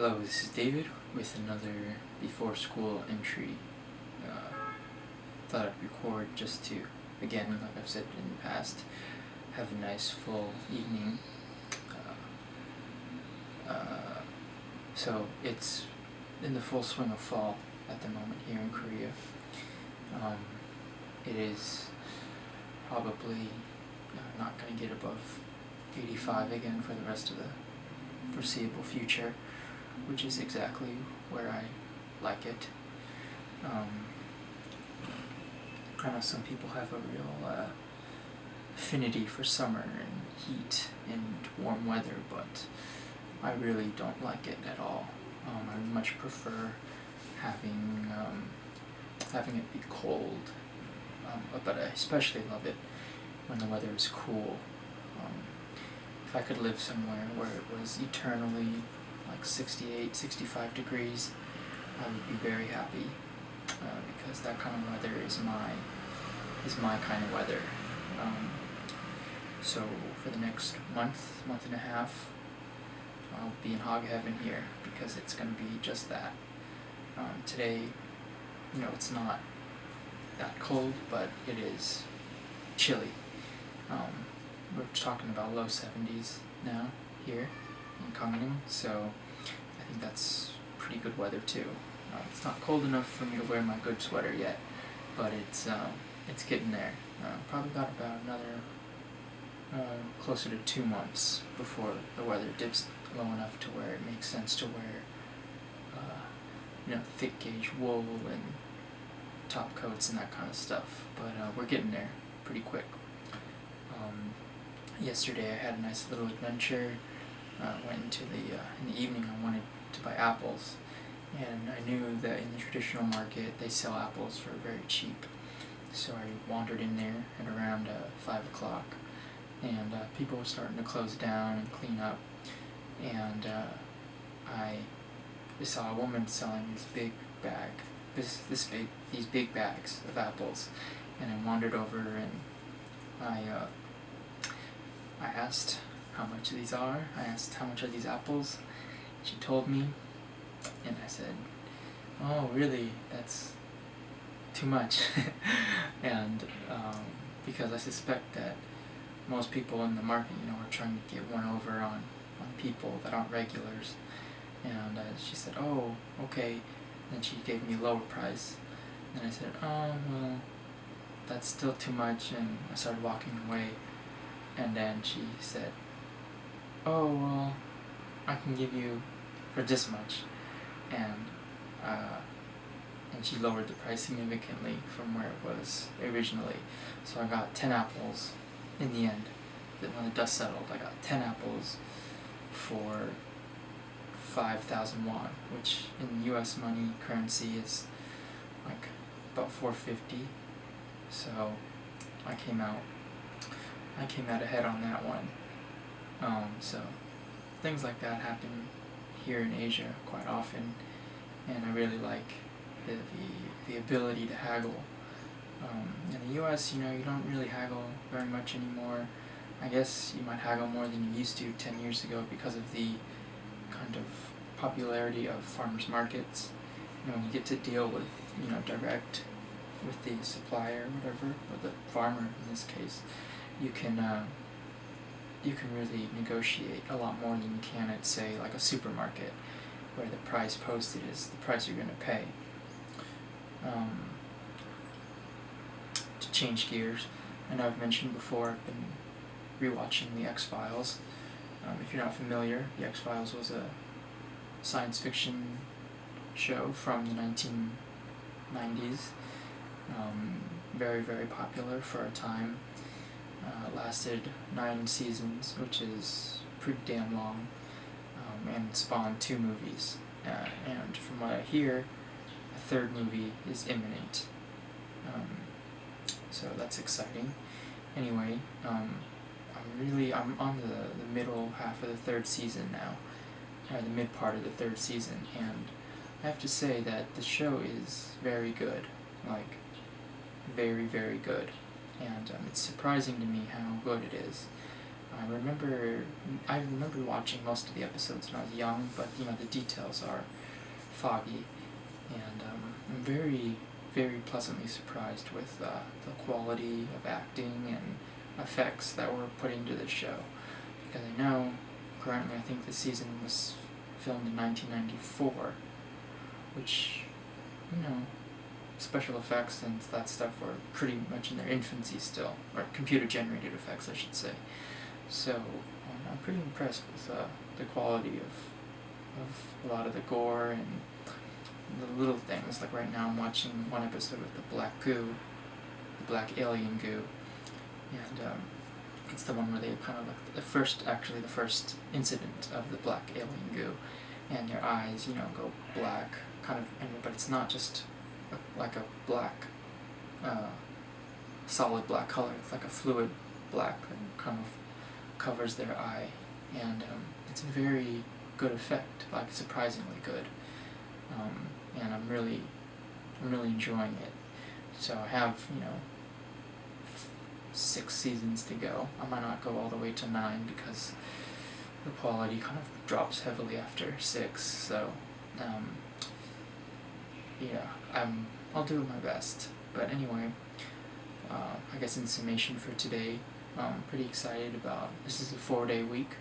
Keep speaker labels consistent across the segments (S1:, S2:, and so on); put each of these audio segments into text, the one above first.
S1: Hello, this is David with another before school entry. Thought I'd record just to, again, like I've said in the past, have a nice full evening. So it's in the full swing of fall at the moment here in Korea. It is probably not going to get above 85 again for the rest of the foreseeable future, which is exactly where I like it. I know some people have a real affinity for summer and heat and warm weather, but I really don't like it at all. I much prefer having it be cold, but I especially love it when the weather is cool. If I could live somewhere where it was eternally like 68, 65 degrees, I would be very happy, because that kind of weather is my kind of weather. So for the next month and a half, I'll be in hog heaven here because it's going to be just that. Today, it's not that cold, but it is chilly. We're talking about low 70s now here in Gangneung, so I think that's pretty good weather too. It's not cold enough for me to wear my good sweater yet, but it's getting there. Probably got about another closer to 2 months before the weather dips low enough to where it makes sense to wear thick gauge wool and top coats and that kind of stuff. But we're getting there pretty quick. Yesterday I had a nice little adventure. Went into in the evening I wanted to buy apples, and I knew that in the traditional market they sell apples for very cheap. So I wandered in there at around 5 o'clock, and people were starting to close down and clean up, and I saw a woman selling these big bags of apples, and I wandered over and I asked how much these are. I asked how much are these apples. She told me, and I said, "Oh, really? That's too much." And because I suspect that most people in the market, are trying to get one over on people that aren't regulars. And she said, "Oh, okay." And she gave me a lower price. And I said, "Oh, well, that's still too much." And I started walking away. And then she said, "Oh, well, I can give you for this much." And she lowered the price significantly from where it was originally. So I got 10 apples in the end. When the dust settled, I got 10 apples for 5,000 won, which in US money currency is like about 450. So I came out ahead on that one. So things like that happen here in Asia quite often, and I really like the ability to haggle. In the US, you don't really haggle very much anymore. I guess you might haggle more than you used to 10 years ago because of the kind of popularity of farmers markets. When you get to deal with, direct with the supplier or whatever, or the farmer in this case, you can really negotiate a lot more than you can at, say, like a supermarket, where the price posted is the price you're going to pay. To change gears, I know I've mentioned before, I've been rewatching The X-Files. If you're not familiar, The X-Files was a science fiction show from the 1990s. Very, very popular for a time. Lasted 9 seasons, which is pretty damn long, and spawned 2 movies. And from what I hear, a 3rd movie is imminent. So that's exciting. Anyway, I'm on the middle half of the 3rd season now, or the mid part of the 3rd season, and I have to say that the show is very good, like very, very good, and it's surprising to me how good it is. I remember watching most of the episodes when I was young, but the details are foggy, and I'm very, very pleasantly surprised with the quality of acting and effects that were put into this show, because I know currently I think the season was filmed in 1994, which, special effects and that stuff were pretty much in their infancy still, or computer generated effects I should say. So I'm pretty impressed with the quality of a lot of the gore and the little things. Like right now I'm watching one episode with the black goo, the black alien goo, and it's the one where they kind of like the first incident of the black alien goo, and their eyes, go black, kind of, but it's not just like a black, solid black color. It's like a fluid black that kind of covers their eye, and it's a very good effect, like surprisingly good, and I'm really enjoying it. So I have 6 seasons to go. I might not go all the way to 9 because the quality kind of drops heavily after 6. So I'll do my best. But anyway, I guess in summation for today, I'm pretty excited about, this is a 4-day week,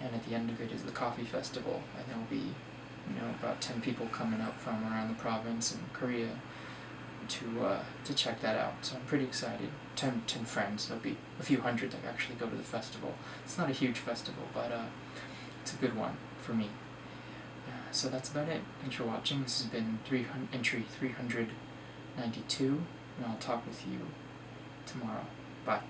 S1: and at the end of it is the coffee festival, and there'll be about 10 people coming up from around the province and Korea to check that out. So I'm pretty excited. 10 friends. There'll be a few hundred that actually go to the festival. It's not a huge festival, but it's a good one for me. So that's about it. Thanks for watching. This has been entry 392, and I'll talk with you tomorrow. Bye.